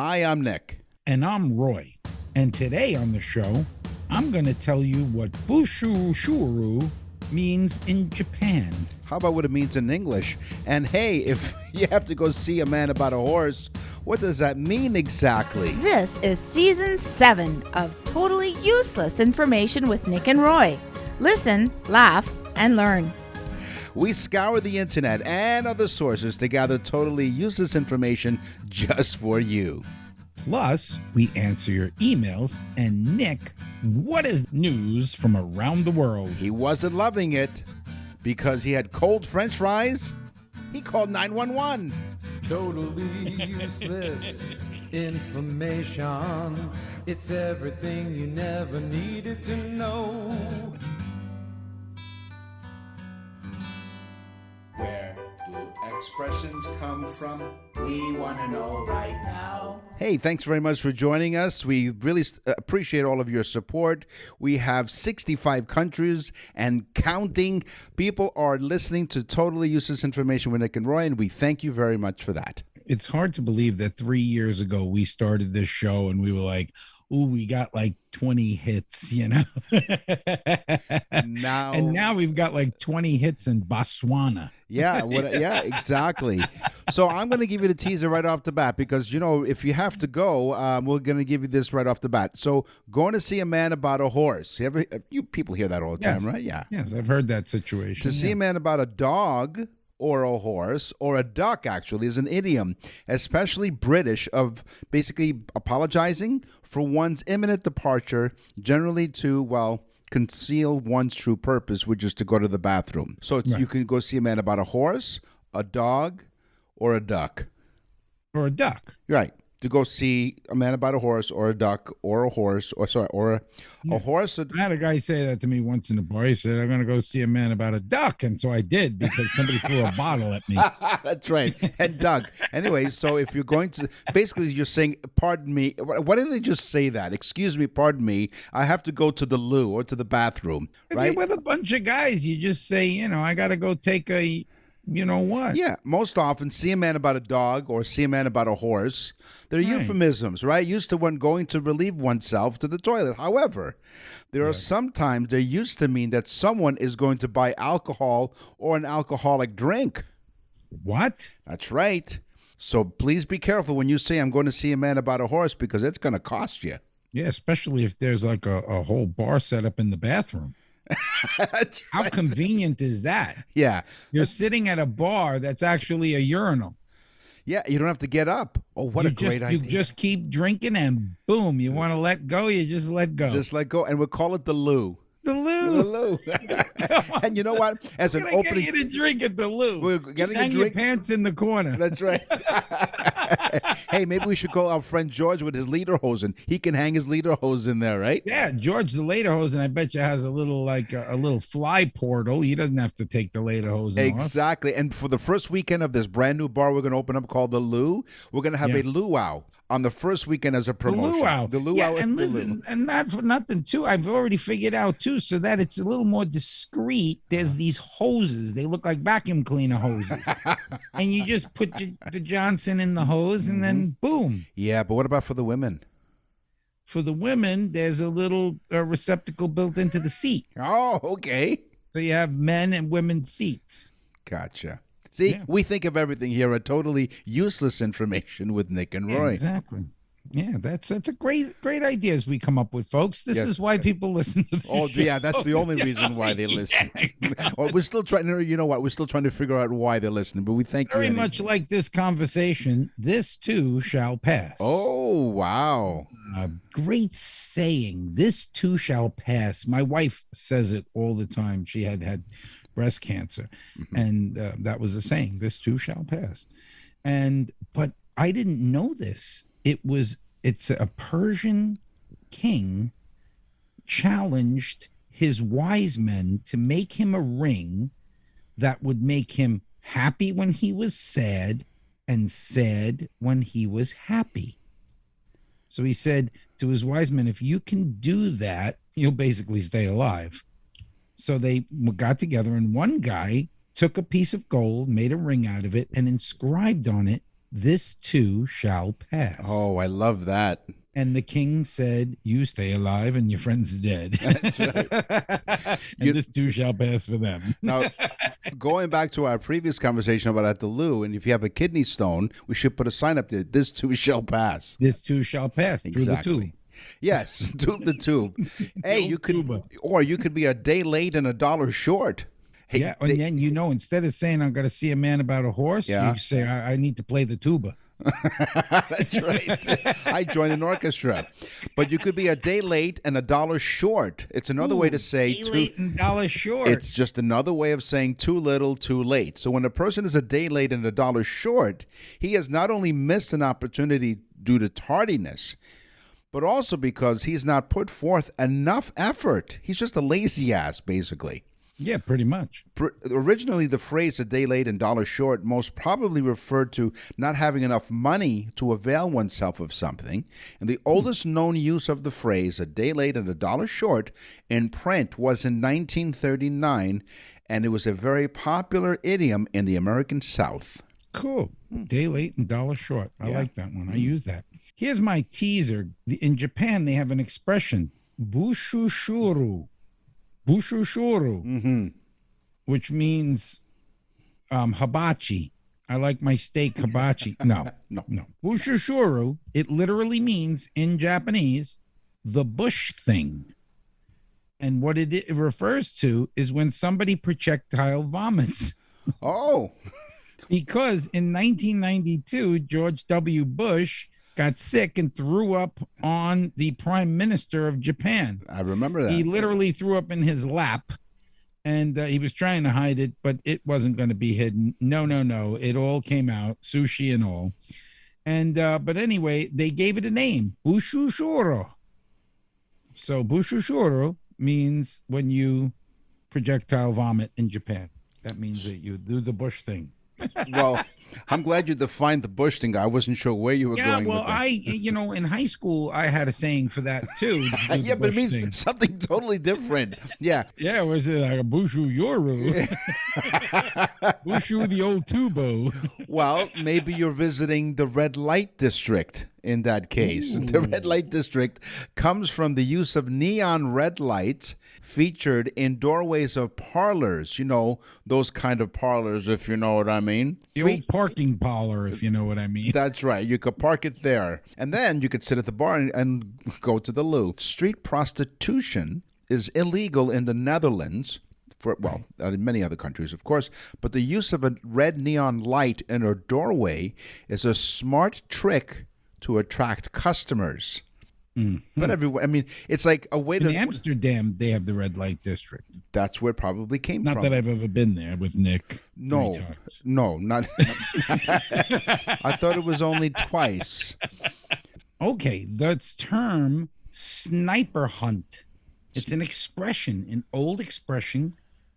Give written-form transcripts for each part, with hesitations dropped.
Hi, I'm Nick. And I'm Roy. And today on the show, I'm going to tell you what Bushu Shuru means in Japan. How about what it means in English? And hey, if you have to go see a man about a horse, what does that mean exactly? This is Season 7 of Totally Useless Information with Nick and Roy. Listen, laugh, and learn. We scour the internet and other sources to gather totally useless information just for you. Plus, we answer your emails. And Nick, what is news from around the world? He wasn't loving it because he had cold French fries. He called 911. Totally useless information. It's everything you never needed to know. Where do expressions come from? We want to know right now. Hey, thanks very much for joining us. We really appreciate all of your support. We have 65 countries and counting. People are listening to Totally Useless Information with Nick and Roy, and we thank you very much for that. It's hard to believe that 3 years ago we started this show and we were like, ooh, we got like 20 hits, you know? Now we've got like 20 hits in Botswana. Yeah, exactly. So I'm going to give you the teaser right off the bat because, you know, if you have to go, we're going to give you this right off the bat. So going to see a man about a horse. You people hear that all the time, right? Yeah. Yes, I've heard that situation. To see a man about a dog or a horse or a duck actually is an idiom, especially British, of basically apologizing for one's imminent departure, generally to, well, conceal one's true purpose, which is to go to the bathroom. So You can go see a man about a horse, a dog, or a duck. Or a duck. Right. To go see a man about a horse or a duck or a horse or a horse. I had a guy say that to me once in the bar. He said, I'm going to go see a man about a duck. And so I did because somebody threw a bottle at me. That's right. And duck. Anyway, so if you're going to, basically you're saying, pardon me. Why did they just say that? Excuse me, pardon me. I have to go to the loo or to the bathroom. If right? you're with a bunch of guys, you just say, I got to go take a, you know what? Yeah. Most often, see a man about a dog or see a man about a horse. They're euphemisms, right? Used to when going to relieve oneself to the toilet. However, there are sometimes they're used to mean that someone is going to buy alcohol or an alcoholic drink. What? That's right. So please be careful when you say I'm going to see a man about a horse because it's going to cost you. Yeah, especially if there's like a whole bar set up in the bathroom. That's How right. convenient is that? Yeah. You're sitting at a bar that's actually a urinal. Yeah, you don't have to get up. Oh, what a great idea. You just keep drinking and boom, you want to let go, you just let go. Just let go. And we'll call it the loo. The loo. The loo. And you know what? As an opening. Get you to drink at the loo. We're getting Hang a drink. your pants in the corner. That's right. Hey, maybe we should call our friend George with his lederhosen. He can hang his lederhosen in there, right? Yeah, George the lederhosen, I bet you has a little a little fly portal. He doesn't have to take the lederhosen off. Exactly. And for the first weekend of this brand new bar we're going to open up called the Lou, we're going to have a luau on the first weekend as a promotion. The luau. And listen, and not for nothing too, I've already figured out too, so that it's a little more discreet. There's these hoses. They look like vacuum cleaner hoses. And you just put the Johnson in the hose and then boom. Yeah, but what about for the women? For the women, there's a little receptacle built into the seat. Oh, okay. So you have men and women's seats. Gotcha. See, we think of everything here at Totally Useless Information with Nick and Roy. Exactly. Yeah, that's a great ideas we come up with, folks. This is why people listen to this show. Yeah, that's the only reason why they listen. Or we're still trying to, you know what? We're still trying to figure out why they're listening, but we thank you. Very much like this conversation, this too shall pass. Oh, wow. A great saying. This too shall pass. My wife says it all the time. She had breast cancer, and that was a saying. This too shall pass. But I didn't know this. It's a Persian king challenged his wise men to make him a ring that would make him happy when he was sad and sad when he was happy. So he said to his wise men, if you can do that, you'll basically stay alive. So they got together, and one guy took a piece of gold, made a ring out of it, and inscribed on it, this too shall pass. Oh, I love that. And the king said, you stay alive and your friends are dead. That's right. And this too shall pass for them. Now, going back to our previous conversation about at the loo, and if you have a kidney stone, we should put a sign up there, this too shall pass. This too shall pass through the tube. Yes, tube the tube. Hey, you could, or you could be a day late and $1 short. Hey, Yeah, and then, instead of saying, I'm going to see a man about a horse, Yeah. you say, I need to play the tuba. That's right. I joined an orchestra. But you could be a day late and $1 short. It's another way to say Day late and $1 short. It's just another way of saying too little, too late. So when a person is a day late and $1 short, he has not only missed an opportunity due to tardiness, but also because he's not put forth enough effort. He's just a lazy ass, basically. Yeah, pretty much. Originally, the phrase "a day late and $1 short" most probably referred to not having enough money to avail oneself of something. And the oldest known use of the phrase "a day late and $1 short" in print was in 1939, and it was a very popular idiom in the American South. Cool. Day late and $1 short. I like that one. I use that. Here's my teaser. In Japan, they have an expression, bushushuru. Bushushuru, which means hibachi. I like my steak hibachi. No. Bushushuru, it literally means in Japanese, the bush thing. And what it refers to is when somebody projectile vomits. Oh. Because in 1992, George W. Bush got sick and threw up on the prime minister of Japan. I remember that. He literally threw up in his lap, and he was trying to hide it, but it wasn't going to be hidden. No. It all came out, sushi and all. And but anyway, they gave it a name, bushushoro. So bushushoro means when you projectile vomit in Japan. That means that you do the bush thing. Well, I'm glad you defined the bush thing. I wasn't sure where you were going with that. In high school, I had a saying for that too. Yeah, but it means something totally different. Yeah. Yeah, was it like a bushu yoru? Bushu the old tubo. Well, maybe you're visiting the red light district in that case. Ooh. The red light district comes from the use of neon red lights featured in doorways of parlors. You know, those kind of parlors, if you know what I mean. The old parking parlor, if you know what I mean. That's right. You could park it there. And then you could sit at the bar and go to the loo. Street prostitution is illegal in the Netherlands. In many other countries, of course, but the use of a red neon light in a doorway is a smart trick to attract customers. But everywhere, I mean, it's like a way to. In Amsterdam, they have the red light district. That's where it probably came Not from. that I've ever been there with Nick. No, 3 times. no, not. I thought it was only twice. Okay, the term sniper hunt. It's an expression, an old expression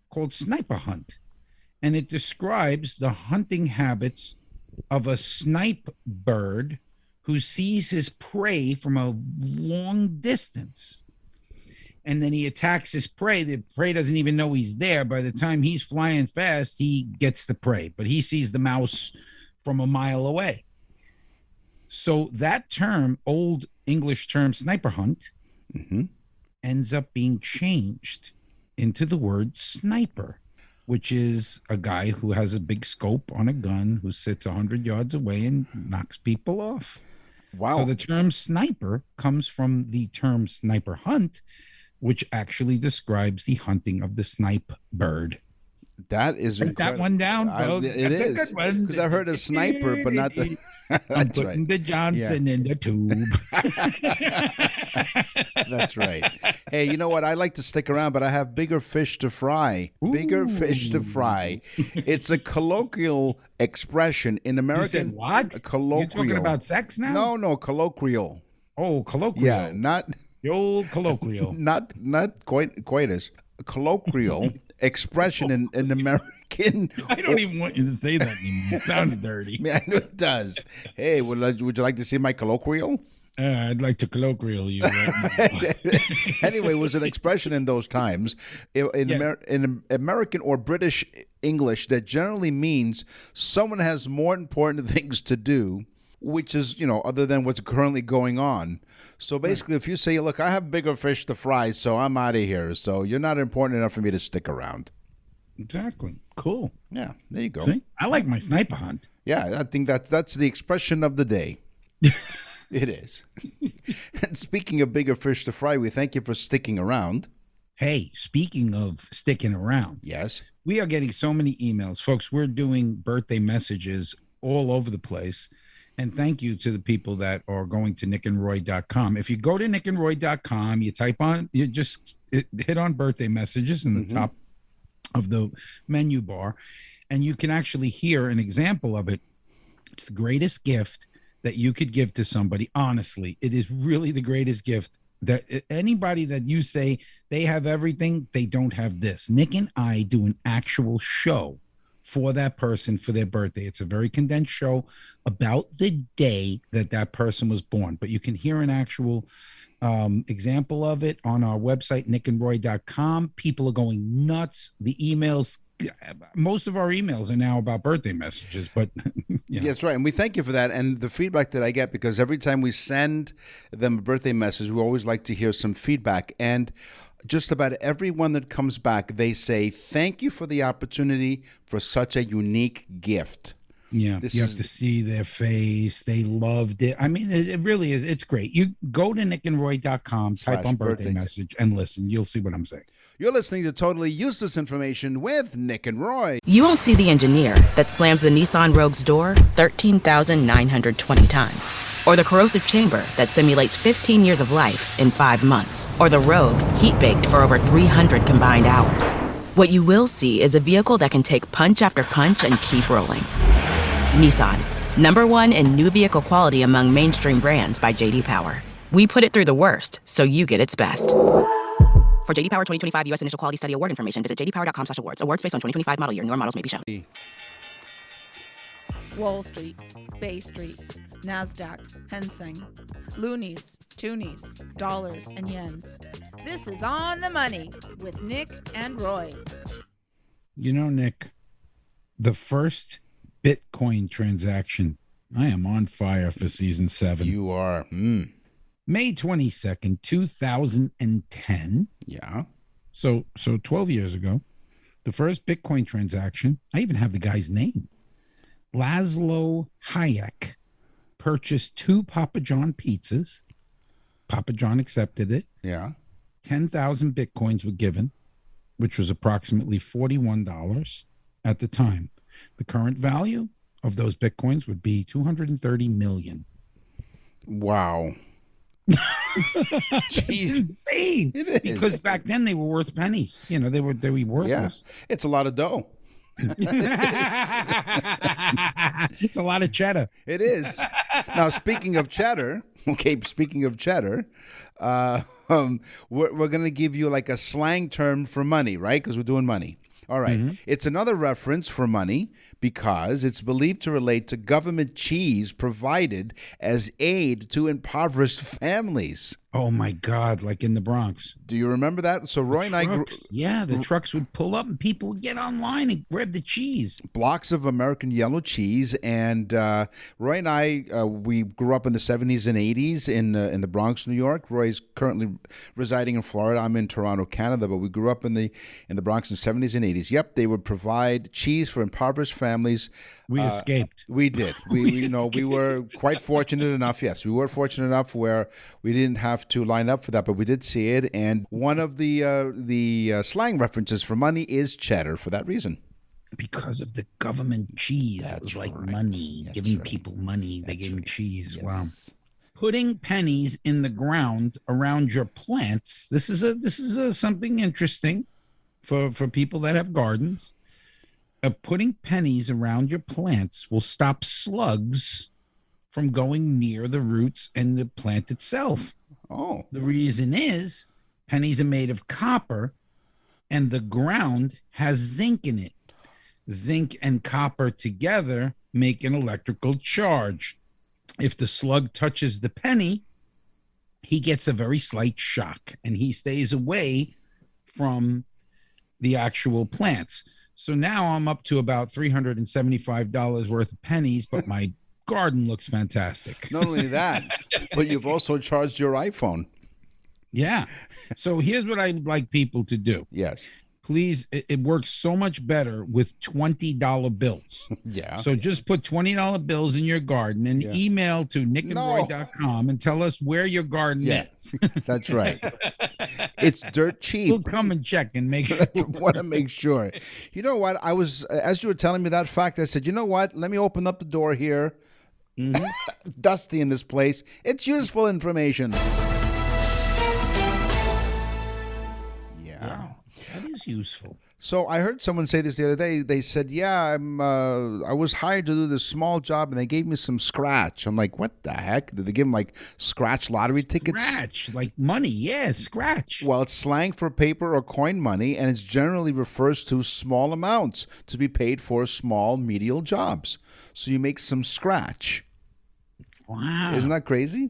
called sniper hunt. And it describes the hunting habits of a snipe bird who sees his prey from a long distance. And then he attacks his prey. The prey doesn't even know he's there. By the time he's flying fast, he gets the prey, but he sees the mouse from a mile away. So that term, old English term, sniper hunt, ends up being changed into the word sniper, which is a guy who has a big scope on a gun who sits 100 yards away and knocks people off. Wow. So the term sniper comes from the term sniper hunt, which actually describes the hunting of the snipe bird. That is Put incredible. that one down, folks. It That's is. a good one. Because I've heard a sniper, but not the. I'm That's putting right. the Johnson in the tube. That's right. Hey, you know what? I like to stick around, but I have bigger fish to fry. Bigger fish to fry. It's a colloquial expression in You American. said what? A colloquial. You're talking about sex now? No, colloquial. Oh, colloquial. Yeah, not The old colloquial. not coitus. A colloquial expression in American. I don't even want you to say that anymore. It sounds dirty. I know it does. Hey, would you like to see my colloquial? I'd like to colloquial you right now. Anyway, it was an expression in those times in Yes. in American or British English that generally means someone has more important things to do, which is, other than what's currently going on. So basically, if you say, look, I have bigger fish to fry, so I'm out of here. So you're not important enough for me to stick around. Exactly. Cool. Yeah, there you go. See? I like my sniper hunt. Yeah, I think that's the expression of the day. It is. And speaking of bigger fish to fry, we thank you for sticking around. Hey, speaking of sticking around. Yes. We are getting so many emails. Folks, we're doing birthday messages all over the place. And thank you to the people that are going to nickandroy.com. If you go to nickandroy.com, you just hit on birthday messages in the top of the menu bar, and you can actually hear an example of it. It's the greatest gift that you could give to somebody. Honestly, it is really the greatest gift. That anybody that you say they have everything, they don't have this. Nick and I do an actual show for that person for their birthday. It's a very condensed show about the day that person was born, but you can hear an actual example of it on our website, nickandroy.com. People are going nuts. The emails, most of our emails are now about birthday messages, but That's right. And we thank you for that. And the feedback that I get, because every time we send them a birthday message, we always like to hear some feedback. And just about everyone that comes back, they say, thank you for the opportunity for such a unique gift. Yeah, you have to see their face. They loved it. I mean, it really is. It's great. You go to nickandroy.com, type on birthday message, and listen. You'll see what I'm saying. You're listening to Totally Useless Information with Nick and Roy. You won't see the engineer that slams the Nissan Rogue's door 13,920 times. Or the corrosive chamber that simulates 15 years of life in 5 months. Or the Rogue heat-baked for over 300 combined hours. What you will see is a vehicle that can take punch after punch and keep rolling. Nissan, #1 in new vehicle quality among mainstream brands by J.D. Power. We put it through the worst, so you get its best. For J.D. Power 2025 U.S. Initial Quality Study Award information, visit jdpower.com/awards. Awards based on 2025 model year. Newer models may be shown. Wall Street, Bay Street, NASDAQ, Hang Seng, loonies, toonies, dollars, and yens. This is On the Money with Nick and Roy. You know, Nick, the first Bitcoin transaction, I am on fire for season 7. You are. May 22nd, 2010. Yeah. So 12 years ago, the first Bitcoin transaction, I even have the guy's name. Laszlo Hayek purchased 2 Papa John pizzas. Papa John accepted it. Yeah. 10,000 Bitcoins were given, which was approximately $41 at the time. The current value of those Bitcoins would be 230 million. Wow. It's insane. It is. Because back then they were worth pennies. You know, they were worthless. Yeah. It's a lot of dough. It's a lot of cheddar. It is. Now, speaking of cheddar, we're going to give you like a slang term for money, right? Because we're doing money. All right. It's another reference for money because it's believed to relate to government cheese provided as aid to impoverished families. Oh, my God. Like in the Bronx. Do you remember that? So Roy and I grew... Yeah, the trucks would pull up and people would get online and grab the cheese. Blocks of American yellow cheese. And Roy and I, we grew up in the 70s and 80s in the Bronx, New York. Roy's currently residing in Florida. I'm in Toronto, Canada. But we grew up in the Bronx in the 70s and 80s. Yep, they would provide cheese for impoverished families. We escaped. We did. We were quite fortunate enough. Yes, we were fortunate enough where we didn't have to line up for that, but we did see it. And one of the slang references for money is cheddar for that reason. Because of the government cheese. It was like money, giving people money. They gave them cheese. Yes. Wow. Putting pennies in the ground around your plants. This is something interesting for people that have gardens. Putting pennies around your plants will stop slugs from going near the roots and the plant itself. Oh. The reason is pennies are made of copper and the ground has zinc in it. Zinc and copper together make an electrical charge. If the slug touches the penny, he gets a very slight shock and he stays away from the actual plants. So now I'm up to about $375 worth of pennies, but my garden looks fantastic. Not only that, but you've also charged your iPhone. Yeah. So here's what I'd like people to do. Yes. Please, it works so much better with $20 bills. Yeah. So just put $20 bills in your garden and email to nickandroy.com and tell us where your garden is. That's right. It's dirt cheap. We'll come and check and make sure. Want to make sure. You know what? I was, as you were telling me that fact, I said, you know what? Let me open up the door here. Dusty in this place. It's useful information. Yeah. That is useful. So I heard someone say this the other day. They said, "Yeah, I was hired to do this small job, and they gave me some scratch." I'm like, "What the heck? Did they give them like scratch lottery tickets?" Scratch, like money. Yeah, scratch. Well, it's slang for paper or coin money, and it generally refers to small amounts to be paid for small, menial jobs. So you make some scratch. Wow. Isn't that crazy?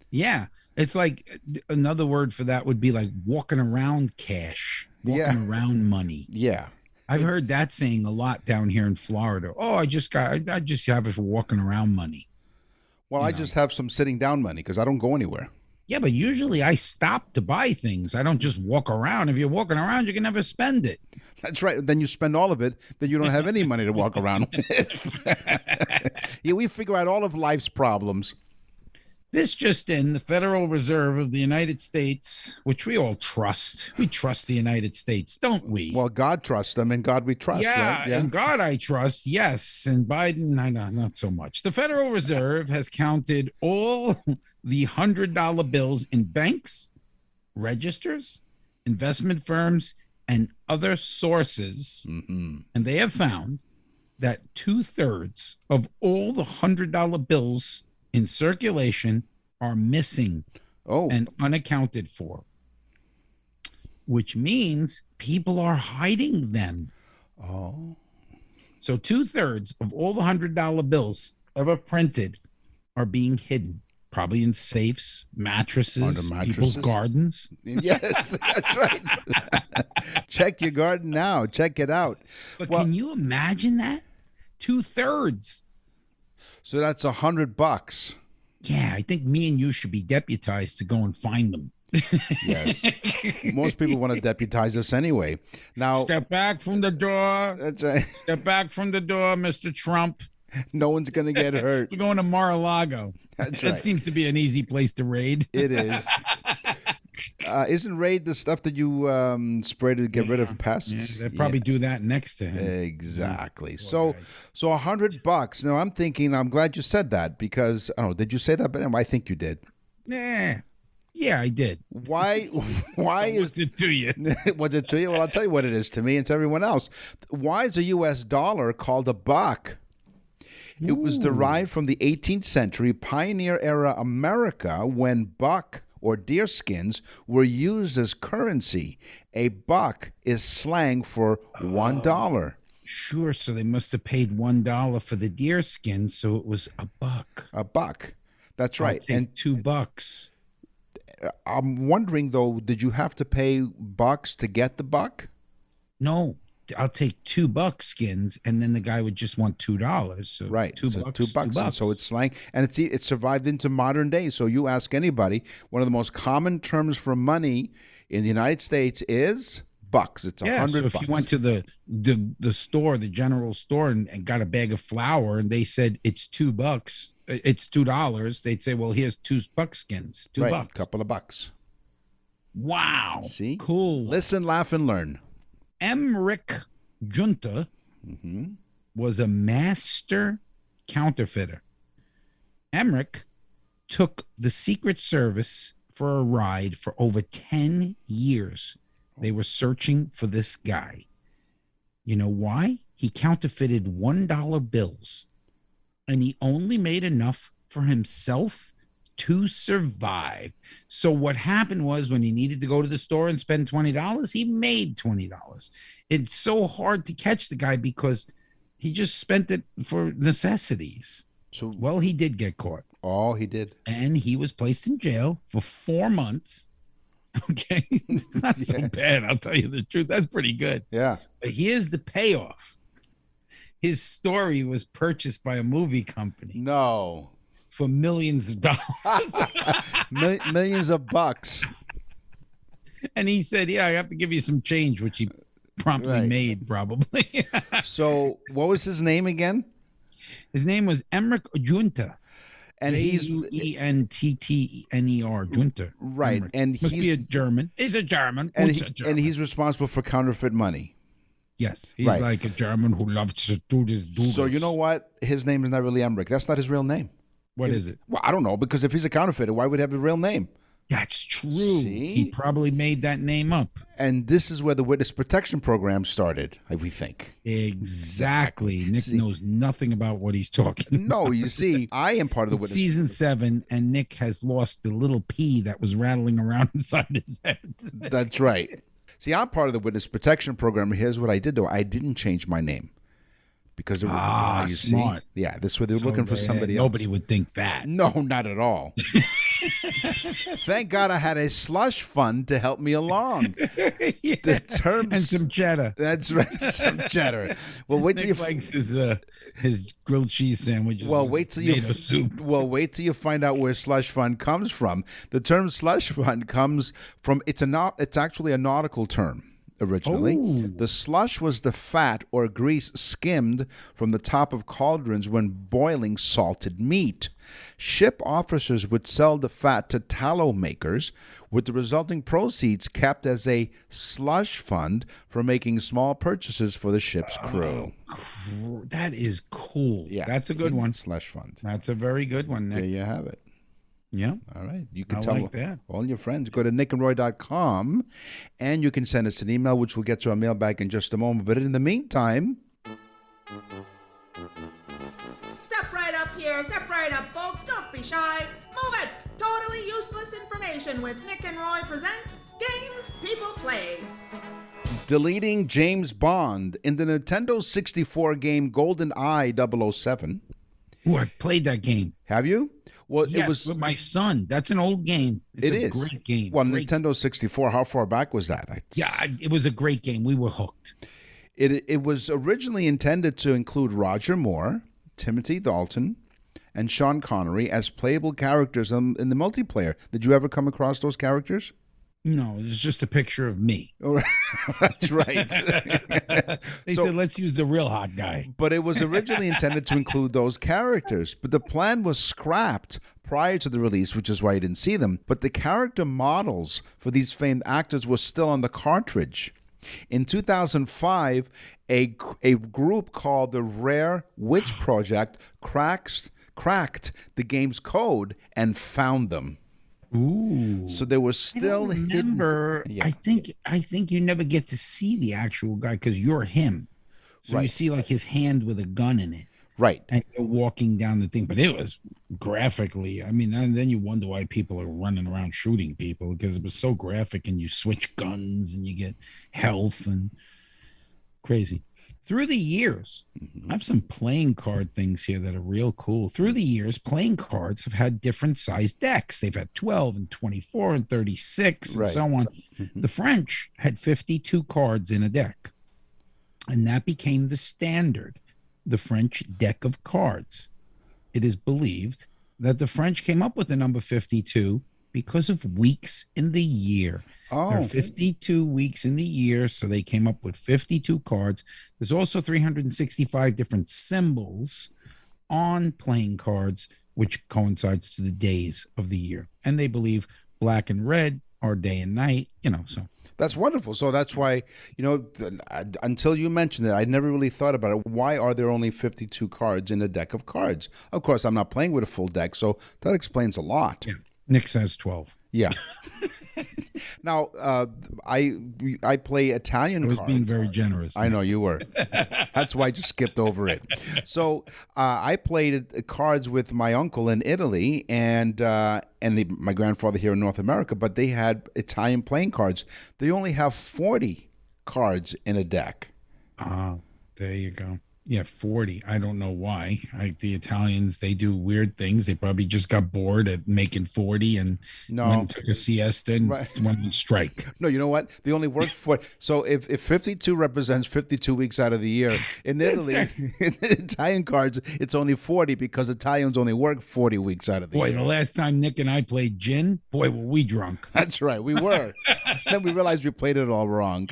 Yeah. It's like another word for that would be like walking around cash, walking around money. Yeah. I've heard that saying a lot down here in Florida. Oh, I just have it for walking around money. Well, I just have some sitting down money because I don't go anywhere. Yeah, but usually I stop to buy things. I don't just walk around. If you're walking around, you can never spend it. That's right. Then you spend all of it. Then you don't have any money to walk around with. Yeah, we figure out all of life's problems. This just in, the Federal Reserve of the United States, which we all trust. We trust the United States, don't we? Well, God trusts them, and God we trust, yeah, right? Yeah, and God I trust, yes. And Biden, I know, not so much. The Federal Reserve has counted all the $100 bills in banks, registers, investment firms, and other sources. And they have found that 2/3 of all the $100 bills in circulation are missing and unaccounted for, which means people are hiding them. So 2/3 of all the $100 bills ever printed are being hidden, probably in safes, mattresses, people's gardens. Yes, that's right. Check your garden now. Check it out. But can you imagine that? 2/3. So that's $100. Yeah, I think me and you should be deputized to go and find them. Yes. Most people want to deputize us anyway. Now, step back from the door. That's right. Step back from the door, Mr. Trump. No one's going to get hurt. We're going to Mar-a-Lago. That's That right. seems to be an easy place to raid. It is. Isn't Raid the stuff that you spray to get rid of pests? They probably do that next to him. Exactly. So $100. Now I'm thinking. I'm glad you said that because I don't know. Did you say that? But I think you did. Yeah, I did. Why? Why is it to you? Was it to you? Well, I'll tell you what it is to me and to everyone else. Why is a U.S. dollar called a buck? It was derived from the 18th century pioneer era America when buck or deer skins were used as currency. A buck is slang for $1. Sure, so they must have paid $1 for the deer skin, so it was a buck. A buck. That's right. And $2. I'm wondering though, did you have to pay bucks to get the buck? No. I'll take $2 skins, and then the guy would just want $2. So right, $2. And so it's slang, and it survived into modern day. So you ask anybody, one of the most common terms for money in the United States is bucks. It's $100. So if you went to the store, the general store, and got a bag of flour, and they said it's $2, it's $2, they'd say, well, here's $2 skins, $2. Right, a couple of bucks. Wow. See, cool. Listen, laugh, and learn. Emmerich Junta was a master counterfeiter. Emmerich took the Secret Service for a ride for over 10 years. They were searching for this guy. You know why? He counterfeited $1 bills, and he only made enough for himself to survive. So what happened was when he needed to go to the store and spend $20, he made $20. It's so hard to catch the guy because he just spent it for necessities. So, well, he did get caught. Oh, he did. And he was placed in jail for 4 months. Okay, it's not so bad. I'll tell you the truth. That's pretty good. Yeah. But here's the payoff. His story was purchased by a movie company No. for millions of dollars. Millions of bucks. And he said, "Yeah, I have to give you some change," which he promptly Right. made, probably. So what was his name again? His name was Emmerich Junta. And he's Junter. Junter. right. Emmerich. And Must be a German. He's a German. and, Who's a German? and he's responsible for counterfeit money. Yes, he's Right. like a German who loves to do this. So you know what? His name is not really Emmerich. That's not his real name. What is it? Well, I don't know, because if he's a counterfeiter, why would he have a real name? That's true. See? He probably made that name up. And this is where the witness protection program started, we think. Exactly. Nick knows nothing about what he's talking. No, you see, I am part of the It's witness. season 7, and Nick has lost the little pea that was rattling around inside his head. That's right. See, I'm part of the witness protection program. Here's what I did, though. I didn't change my name. Because you smart. see? Yeah, this way they're looking for somebody else. Nobody would think that. No, not at all. Thank God I had a slush fund to help me along. Yeah. The terms And some cheddar. That's right, some cheddar. Well, wait till Nick you likes his grilled cheese sandwiches. Well, with wait till you tomato soup. Well, wait till you find out where slush fund comes from. The term slush fund comes from it's actually a nautical term. Originally, the slush was the fat or grease skimmed from the top of cauldrons when boiling salted meat. Ship officers would sell the fat to tallow makers, with the resulting proceeds kept as a slush fund for making small purchases for the ship's crew. That is cool. Yeah, That's a good one. Slush fund. That's a very good one, There Nick. you have it. Yeah. All right. You can I tell like that. all your friends. Go to nickandroy.com and you can send us an email, which we'll get to our mailbag in just a moment. But in the meantime, Step right up here. Step right up, folks. Don't be shy. Move it. Totally useless information with Nick and Roy present Games People Play. deleting James Bond in the Nintendo 64 game GoldenEye 007. Ooh, I've played that game. Have you? Well, Yes, it was. with my son. That's an old game. It's It a is great game. Well, Great. Nintendo 64. How far back was that? It was a great game. We were hooked. It was originally intended to include Roger Moore, Timothy Dalton, and Sean Connery as playable characters in the multiplayer. Did you ever come across those characters? No, it's just a picture of me. Oh, that's right. They said, let's use the real hot guy. But it was originally intended to include those characters. But the plan was scrapped prior to the release, which is why you didn't see them. But the character models for these famed actors were still on the cartridge. In 2005, a group called the Rare Witch Project cracked the game's code and found them. Ooh. So they were still Remember, hidden. Yeah. I think you never get to see the actual guy because you're him. So you Right. see like his hand with a gun in it. Right. And you're walking down the thing. But it was graphically, I mean, and then you wonder why people are running around shooting people because it was so graphic and you switch guns and you get health and crazy. Through the years, I have some playing card things here that are real cool. Through the years, playing cards have had different size decks. They've had 12 and 24 and 36 and Right. so on. The French had 52 cards in a deck, and that became the standard, the French deck of cards. It is believed that the French came up with the number 52 because of weeks in the year. There are 52 weeks in the year, so they came up with 52 cards. There's also 365 different symbols on playing cards, which coincides to the days of the year. And they believe black and red are day and night, so. That's wonderful. So that's why, until you mentioned it, I never really thought about it. Why are there only 52 cards in a deck of cards? Of course, I'm not playing with a full deck, so that explains a lot. Yeah. Nick says 12. Yeah. Now, I play Italian I was cards. being very generous. I know you were. That's why I just skipped over it. So I played cards with my uncle in Italy and my grandfather here in North America, but they had Italian playing cards. They only have 40 cards in a deck. Ah, there you go. Yeah, 40. I don't know why. The Italians, they do weird things. They probably just got bored at making 40 and No. went and took a siesta and Right. went on strike. No, you know what? They only work for. So if 52 represents 52 weeks out of the year, in Italy, in Italian cards, it's only 40 because Italians only work 40 weeks out of the Boy, year. the last time Nick and I played gin, boy, were we drunk. That's right. We were. Then we realized we played it all wrong.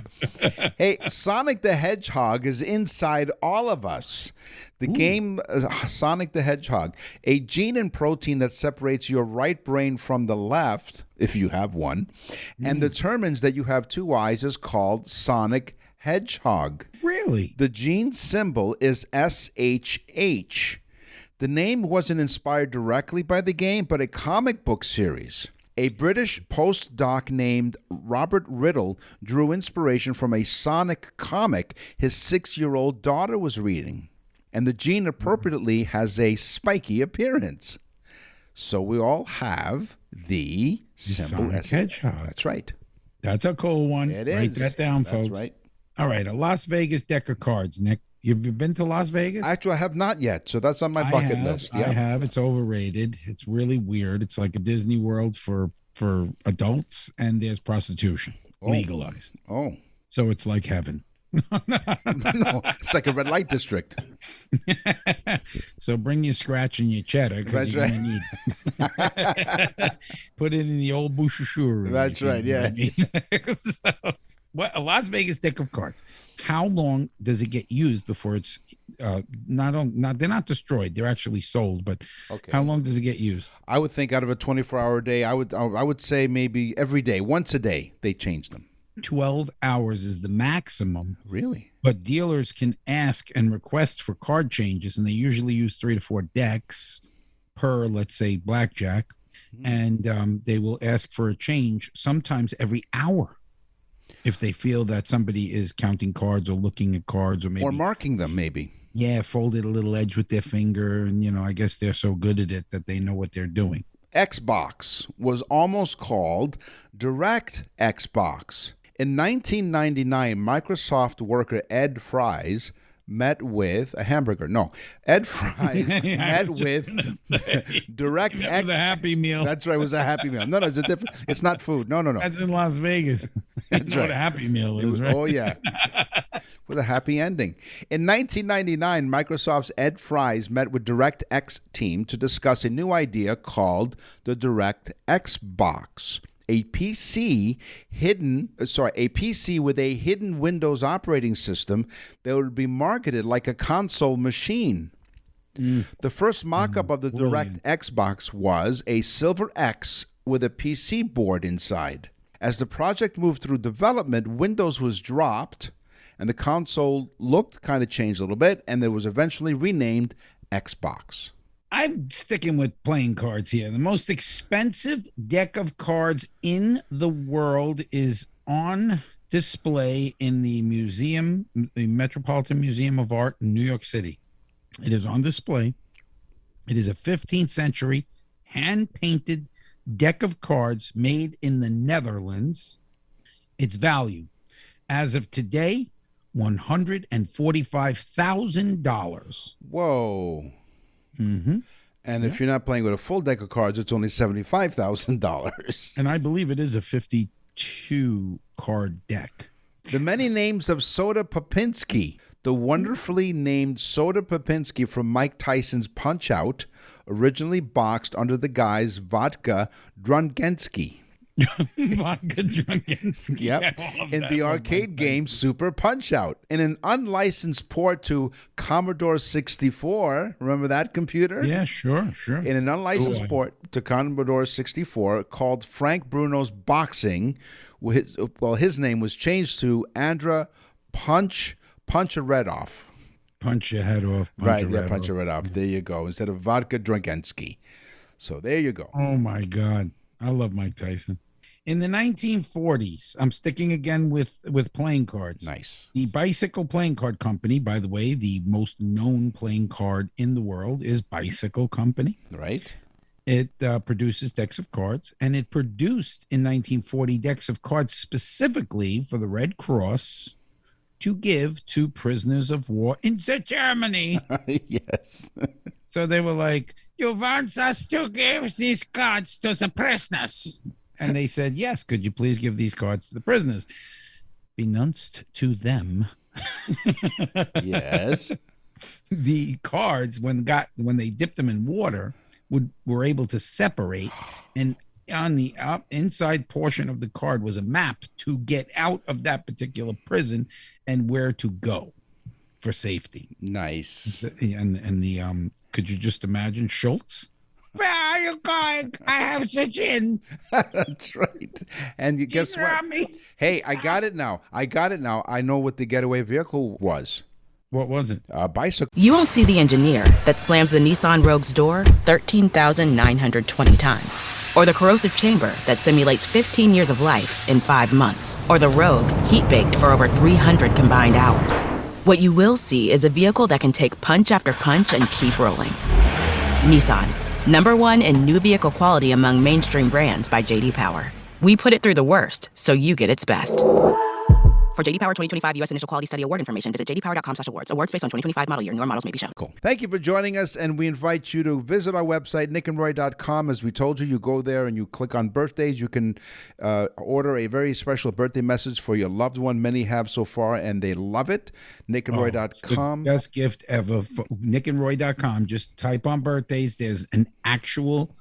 Hey, Sonic the Hedgehog is inside all of us. The game Sonic the Hedgehog, a gene and protein that separates your right brain from the left, if you have one, and determines that you have two eyes, is called Sonic Hedgehog. Really? The gene symbol is SHH. The name wasn't inspired directly by the game, but a comic book series. A British postdoc named Robert Riddle drew inspiration from a Sonic comic his 6-year-old daughter was reading. And the gene appropriately has a spiky appearance. So we all have the symbol Sonic Hedgehog. That's right. That's a cool one. It Write is. that down, That's folks. right. All right, a Las Vegas deck of cards, Nick. You've been to Las Vegas? Actually, I have not yet, so that's on my bucket list. I have. It's overrated. It's really weird. It's like a Disney World for adults, and there's prostitution legalized. Oh. So it's like heaven. No, it's like a red light district. So bring your scratch and your cheddar because That's you're right. going to need put it in the old bouchachourie. That's right, yes. So, a Las Vegas deck of cards. How long does it get used before it's they're not destroyed, they're actually sold, but Okay. how long does it get used? I would think out of a 24-hour day, I would say maybe every day, once a day, they change them. 12 hours is the maximum, Really? but dealers can ask and request for card changes, and they usually use 3 to 4 decks per, let's say, blackjack, and they will ask for a change sometimes every hour if they feel that somebody is counting cards or looking at cards or maybe Or marking them, maybe. folded a little edge with their finger, and I guess they're so good at it that they know what they're doing. Xbox was almost called Direct Xbox. In 1999, Microsoft worker Ed Fries met with a hamburger. No, Ed Fries met with Direct The X. Happy Meal. That's right. It was a Happy Meal. No, it's a different. It's not food. No. That's in Las Vegas. You know what a Happy Meal is, right? Oh, yeah. With a happy ending. In 1999, Microsoft's Ed Fries met with DirectX team to discuss a new idea called the DirectX Box, a PC with a hidden Windows operating system that would be marketed like a console machine. The first mock-up of the brilliant. DirectX Box was a Silver X with a PC board inside. As the project moved through development, Windows was dropped, and the console looked kind of changed a little bit, and it was eventually renamed Xbox. I'm sticking with playing cards here. The most expensive deck of cards in the world is on display in the Metropolitan Museum of Art in New York City. It is on display. It is a 15th century hand-painted deck of cards made in the Netherlands. Its value, as of today, $145,000. Whoa. Mm-hmm. And if you're not playing with a full deck of cards, it's only $75,000. And I believe it is a 52 card deck. The many names of Soda Popinski. The wonderfully named Soda Popinski from Mike Tyson's Punch-Out! Originally boxed under the guise Vodka Drunkenski. Vodka Drunkenski. Yep. In the arcade game Super Punch-Out! In an unlicensed port to Commodore 64. Remember that computer? Yeah, sure. In an unlicensed port to Commodore 64 called Frank Bruno's Boxing, his name was changed to Andra Punch a Red Off. Punch your head off. Punch a Red Off. There you go. Instead of Vodka Drunkenski. So there you go. Oh, my God. I love Mike Tyson. In the 1940s, I'm sticking again with playing cards. Nice. The Bicycle Playing Card Company, by the way, the most known playing card in the world is Bicycle Company. Right. It produces decks of cards, and it produced in 1940 decks of cards specifically for the Red Cross to give to prisoners of war in Germany. Yes. So they were like, you want us to give these cards to the prisoners? And they said, yes, could you please give these cards to the prisoners? Beknownst to them. Yes. The cards, when they dipped them in water, were able to separate, and on the inside portion of the card was a map to get out of that particular prison and where to go for safety. Nice. And the could you just imagine Schultz? Where are you going? I have the gin. That's right. And guess what? Hey, I got it now. I know what the getaway vehicle was. What was it? A bicycle. You won't see the engineer that slams the Nissan Rogue's door 13,920 times, or the corrosive chamber that simulates 15 years of life in 5 months, or the Rogue heat-baked for over 300 combined hours. What you will see is a vehicle that can take punch after punch and keep rolling. Nissan, #1 in new vehicle quality among mainstream brands by J.D. Power. We put it through the worst, so you get its best. For J.D. Power 2025 U.S. Initial Quality Study Award information, visit jdpower.com/awards. Awards based on 2025 model year. Newer models may be shown. Cool. Thank you for joining us, and we invite you to visit our website, nickandroy.com. As we told you, you go there and you click on birthdays. You can order a very special birthday message for your loved one. Many have so far, and they love it. nickandroy.com. The best gift ever. nickandroy.com. Just type on birthdays. There's an actual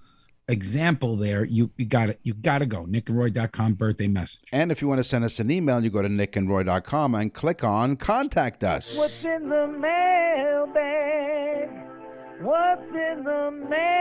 example there. You got it. You got to go. nickandroy.com birthday message. And if you want to send us an email, you go to nickandroy.com and click on Contact Us. What's in the mailbag? What's in the mail?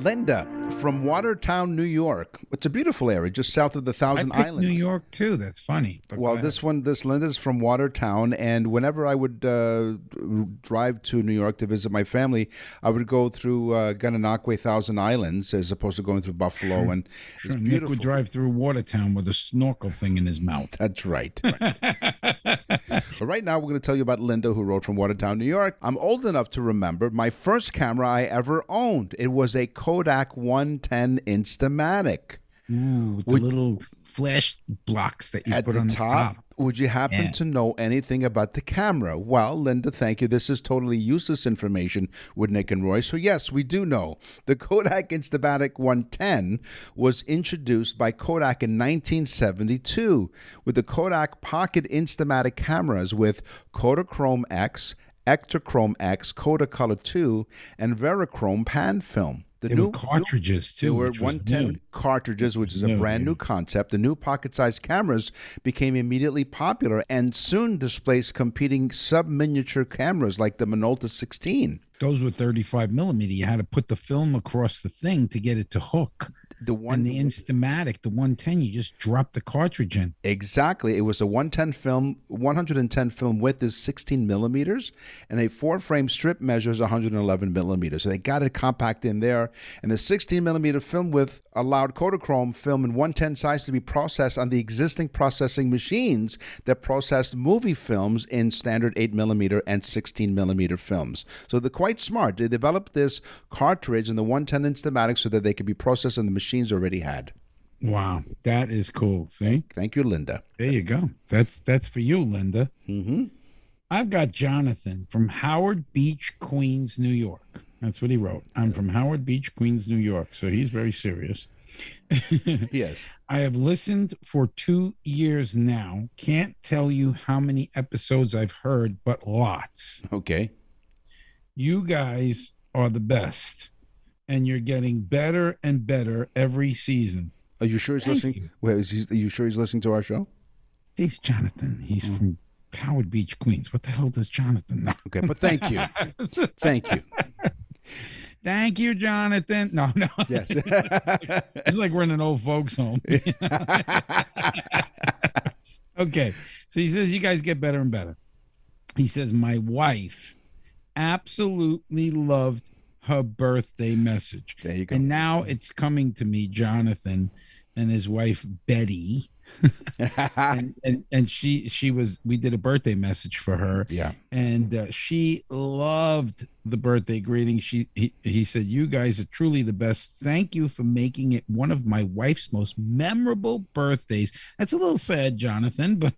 Linda from Watertown, New York. It's a beautiful area just south of the Thousand I picked Islands. New York too. That's funny. But Well, go ahead. this Linda's from Watertown, and whenever I would drive to New York to visit my family, I would go through Gananoque, Thousand Islands, as opposed to going through Buffalo. And Sure, it's Nick beautiful. would drive through Watertown with a snorkel thing in his mouth. That's right. But right now, we're going to tell you about Linda, who wrote from Watertown, New York. I'm old enough to remember my first camera I ever owned. It was a Kodak 110 Instamatic. Ooh, with the little flash blocks that you At put the on the top, top. would you happen Yeah. to know anything about the camera? Well, Linda, thank you. This is totally useless information with Nick and Roy. So yes, we do know. The Kodak Instamatic 110 was introduced by Kodak in 1972 with the Kodak Pocket Instamatic cameras with Kodachrome X, Ektachrome X, Kodacolor 2, and Verichrome pan film. There were cartridges too. There were which was 110 new. cartridges, which is a No, brand new concept. The new pocket-sized cameras became immediately popular and soon displaced competing sub-miniature cameras like the Minolta 16. Those were 35 millimeter. You had to put the film across the thing to get it to hook. The one And the Instamatic, the 110, you just drop the cartridge in. Exactly. It was a 110 film. 110 film width is 16 millimeters, and a 4-frame strip measures 111 millimeters. So they got it compact in there. And the 16 millimeter film width allowed Kodachrome film in 110 size to be processed on the existing processing machines that processed movie films in standard 8 millimeter and 16 millimeter films. So they're quite smart. They developed this cartridge in the 110 Instamatic so that they could be processed in the machines already had. Wow, that is cool. See, Thank you, Linda. there you go. That's for you, Linda. Mm-hmm. I've got Jonathan from Howard Beach, Queens, New York. That's what he wrote. I'm from Howard Beach, Queens, New York. So he's very serious. Yes. I have listened for 2 years now. Can't tell you how many episodes I've heard, but lots. Okay. You guys are the best, and you're getting better and better every season. Are you sure he's Thank listening? you. Wait, are you sure he's listening to our show? He's Jonathan. He's from Howard Beach, Queens. What the hell does Jonathan know? Okay, but thank you. Thank you. Thank you, Jonathan. No. Yes. It's like we're in an old folks home. Okay. So he says, you guys get better and better. He says, my wife absolutely loved her birthday message. There you go. And now it's coming to me, Jonathan and his wife, Betty. and she was, we did a birthday message for her. Yeah. And she loved the birthday greeting. He said, "You guys are truly the best. Thank you for making it one of my wife's most memorable birthdays." That's a little sad, Jonathan, but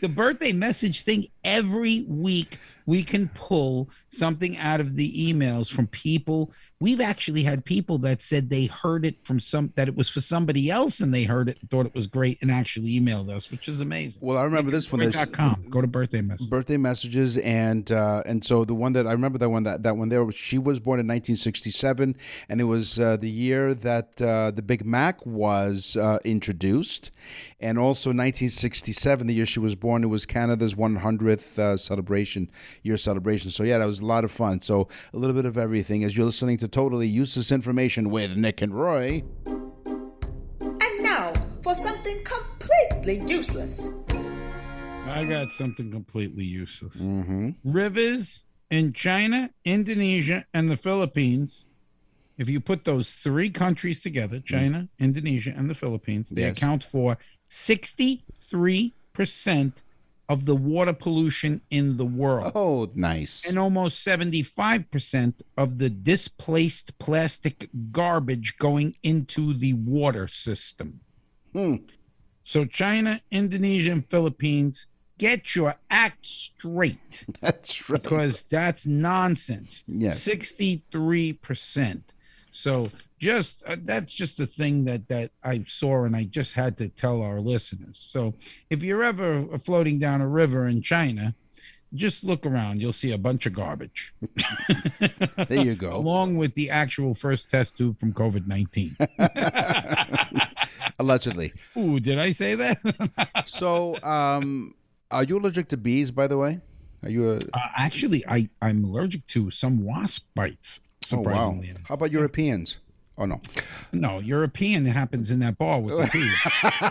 the birthday message thing, every week we can pull something out of the emails from people. We've actually had people that said they heard it from that it was for somebody else, and they heard it and thought it was great and actually emailed us, which is amazing. Well, I remember this one. Go to birthday messages. Birthday messages, and so the one that I remember, that one there, she was born in 1967, and it was the year that the Big Mac was introduced, and also 1967, the year she was born, it was Canada's 100th year celebration. So yeah, that was a lot of fun. So a little bit of everything as you're listening to Totally Useless Information with Nick and Roy. And now for something completely useless. I got something completely useless. Rivers in China, Indonesia, and the Philippines. If you put those three countries together, China, Indonesia, and the Philippines, they account for 63% of the water pollution in the world. Oh, nice. And almost 75% of the displaced plastic garbage going into the water system. So China, Indonesia, and Philippines, get your act straight. That's right. Because that's nonsense. Yes. 63%. So that's just a thing that I saw, and I just had to tell our listeners. So if you're ever floating down a river in China, just look around. You'll see a bunch of garbage. There you go. Along with the actual first test tube from COVID-19. Allegedly. Ooh, did I say that? So, are you allergic to bees, by the way? Are you actually, I'm allergic to some wasp bites, surprisingly. Oh, wow. How about Europeans? Oh, no. No, European happens in that bar with the bee.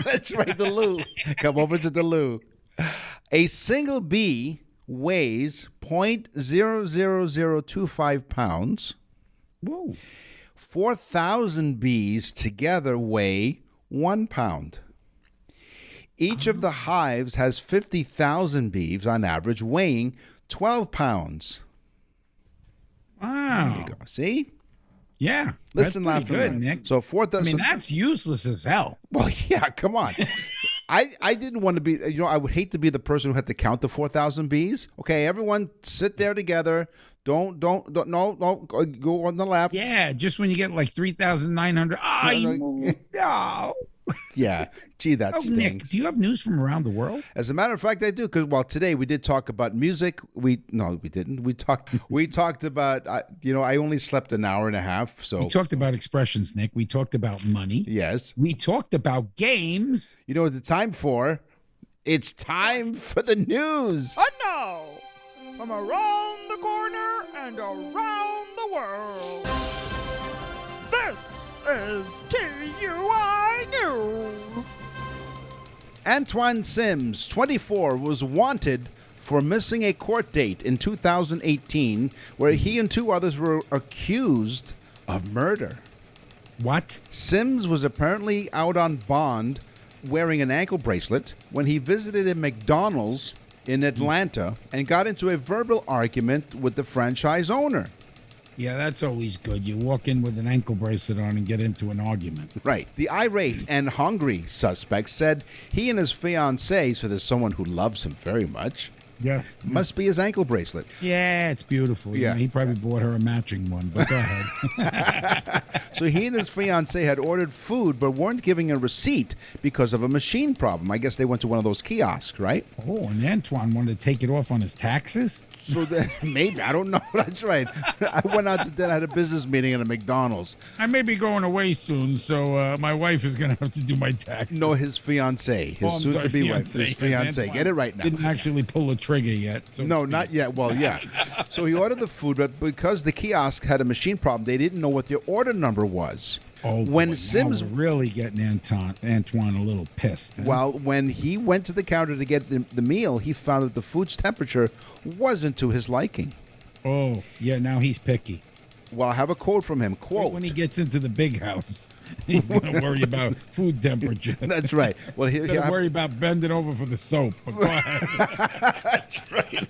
That's right, the loo. Come over to the loo. A single bee weighs 0.00025 pounds. Whoa. 4,000 bees together weigh 1 pound. Each of the hives has 50,000 bees on average, weighing 12 pounds. Wow. There you go. See? Yeah. Listen, that's pretty laugh, good, Nick. So 4,000. I mean, that's useless as hell. Well, yeah, come on. I didn't want to be, I would hate to be the person who had to count the 4,000 bees. Okay, everyone sit there together. Don't go on the left. Yeah, just when you get like 3,900. No. Yeah, gee, that stings. Nick, do you have news from around the world? As a matter of fact, I do. Because today we did talk about music. We didn't. We talked about. I only slept an hour and a half. So we talked about expressions, Nick. We talked about money. Yes. We talked about games. You know what the time for? It's time for the news. And now, from around the corner and around the world, this is TUI News. Antoine Sims, 24, was wanted for missing a court date in 2018 where he and two others were accused of murder. What? Sims was apparently out on bond wearing an ankle bracelet when he visited a McDonald's in Atlanta and got into a verbal argument with the franchise owner. Yeah, that's always good. You walk in with an ankle bracelet on and get into an argument. Right. The irate and hungry suspect said he and his fiancée, so there's someone who loves him very much, Yes. must be his ankle bracelet. Yeah, it's beautiful. Yeah. He probably bought her a matching one, but go ahead. So he and his fiancée had ordered food but weren't giving a receipt because of a machine problem. I guess they went to one of those kiosks, right? Oh, and Antoine wanted to take it off on his taxes? So maybe, I don't know. That's right. I went out to dinner. I had a business meeting at a McDonald's. I may be going away soon, so my wife is going to have to do my taxes. No, his fiancée. His soon-to-be wife. His fiancée. Get it right now. Didn't actually pull a trigger yet. So No, not yet. Well, yeah. So he ordered the food, but because the kiosk had a machine problem, they didn't know what their order number was. Oh, when boy, Sims now we're really getting Antoine a little pissed. Huh? Well, when he went to the counter to get the meal, he found that the food's temperature wasn't to his liking. Oh, yeah, now he's picky. Well, I have a quote from him. Quote. When he gets into the big house. He's gonna worry about food temperature. That's right. Well, He's gonna worry about bending over for the soap. But go ahead. That's right.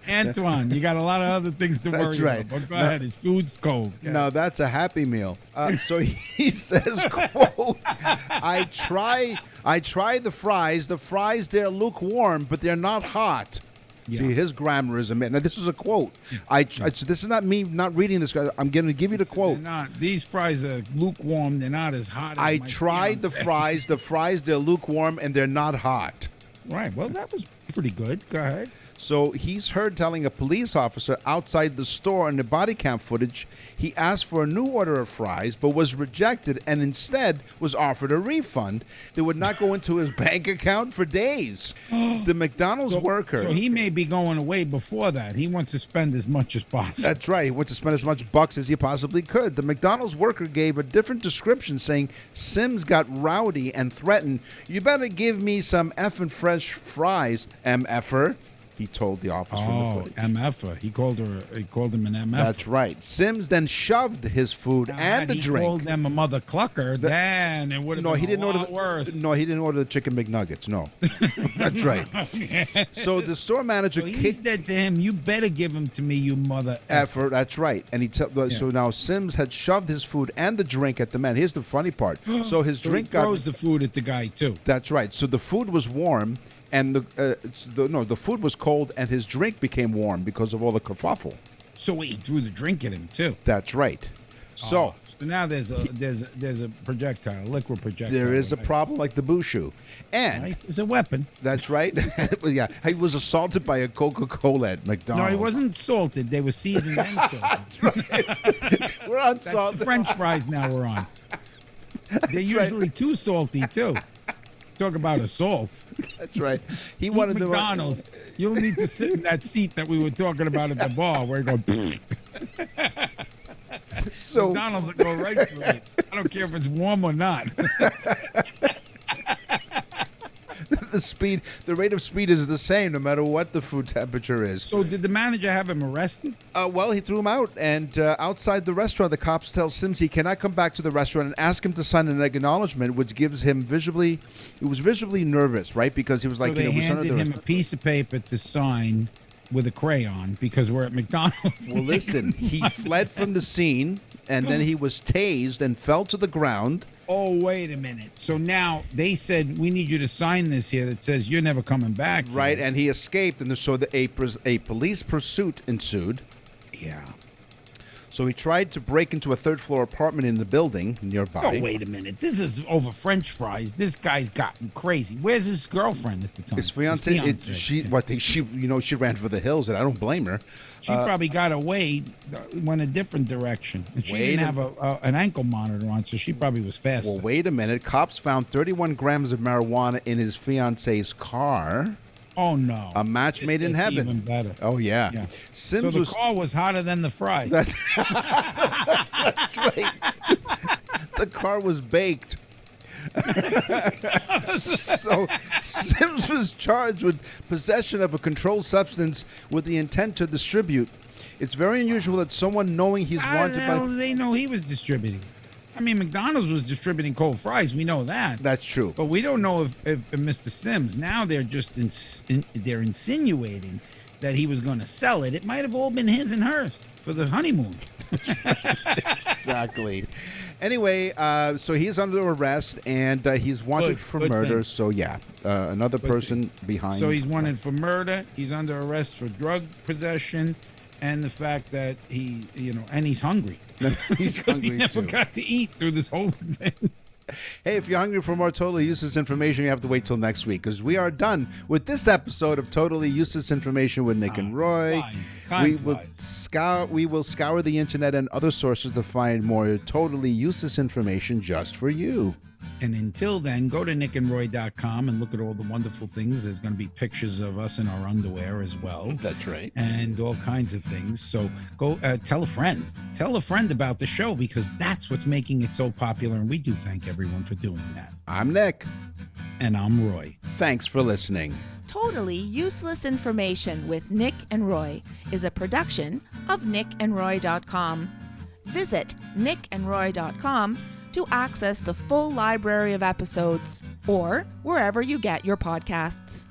Antoine, you got a lot of other things to worry right. about. But go ahead. His food's cold. No, that's a Happy Meal. So he says, quote, I try the fries. The fries, they're lukewarm, but they're not hot. Yeah. See, his grammar is amazing. Now, this is a quote. This is not me not reading this. I'm going to give you the quote. These fries are lukewarm. They're not as hot as I my tried the fiance. fries. The fries, they're lukewarm, and they're not hot. Right. Well, that was pretty good. Go ahead. So he's heard telling a police officer outside the store in the body cam footage he asked for a new order of fries but was rejected and instead was offered a refund that would not go into his bank account for days. The McDonald's worker... So he may be going away before that. He wants to spend as much as possible. That's right. He wants to spend as much bucks as he possibly could. The McDonald's worker gave a different description saying Sims got rowdy and threatened, "You better give me some effing fresh fries, MFer." He told the officer in the footage. MFer. He called him an MFer. That's right. Sims then shoved his food and the he drink. called them a mother clucker, then it would have been a lot worse. No, he didn't order the chicken McNuggets. No, that's right. So the store manager So he said to him, "You better give him to me, you mother effer." That's right. And so now Sims had shoved his food and the drink at the man. Here's the funny part. So his drink he throws the food at the guy too. That's right. So the food was warm. And the food was cold, and his drink became warm because of all the kerfuffle. So he threw the drink at him too. That's right. So now there's a projectile, liquid projectile. there is a problem like the Bushu, and right? It's a weapon. That's right. Yeah, he was assaulted by a Coca-Cola at McDonald's. No, he wasn't salted. They were seasoned and salted. We're unsalted. That's the French fries now we're on. They're usually too salty too. Talk about assault. That's right. He wanted McDonald's. You'll need to sit in that seat that we were talking about at the bar where you go. So McDonald's will go right through it. I don't care if it's warm or not. the rate of speed is the same no matter what the food temperature is. So did the manager have him arrested? Well, he threw him out, and outside the restaurant, the cops tell Sims he cannot come back to the restaurant and ask him to sign an acknowledgement, which gives him visually nervous, right? Because he was like, so they we're handed him a piece of paper to sign with a crayon because we're at McDonald's. Well, listen, he fled from the scene, and then he was tased and fell to the ground. Oh, wait a minute. So now they said, we need you to sign this here that says you're never coming back. Right, and he escaped, and so a police pursuit ensued. Yeah. So he tried to break into a third-floor apartment in the building nearby. Oh, wait a minute. This is over French fries. This guy's gotten crazy. Where's his girlfriend at the time? His fiance. She ran for the hills, and I don't blame her. She probably got away, went a different direction. And she didn't have an ankle monitor on, so she probably was faster. Well, wait a minute. Cops found 31 grams of marijuana in his fiance's car. Oh, no. A match made in heaven. Even better. Oh, yeah. So the car was hotter than the fries. That's right. The car was baked. So Sims was charged with possession of a controlled substance with the intent to distribute. It's very unusual that someone knowing he's wanted How by... do they know he was distributing? I mean, McDonald's was distributing cold fries. We know that. That's true. But we don't know if Mr. Sims. Now they're just they're insinuating that he was going to sell it. It might have all been his and hers for the honeymoon. Exactly. Anyway, so he's under arrest, and he's wanted for murder. Thing. So, yeah, another person behind. So he's wanted for murder. He's under arrest for drug possession, and the fact that and he's hungry. He's hungry, he never got to eat through this whole thing. Hey, if you're hungry for more totally useless information, you have to wait till next week, because we are done with this episode of Totally Useless Information with Nick and Roy. We will scour the internet and other sources to find more totally useless information just for you. And until then, go to nickandroy.com and look at all the wonderful things. There's going to be pictures of us in our underwear as well. That's right. And all kinds of things. So go tell a friend. Tell a friend about the show, because that's what's making it so popular. And we do thank everyone for doing that. I'm Nick. And I'm Roy. Thanks for listening. Totally Useless Information with Nick and Roy is a production of nickandroy.com. Visit nickandroy.com to access the full library of episodes or wherever you get your podcasts.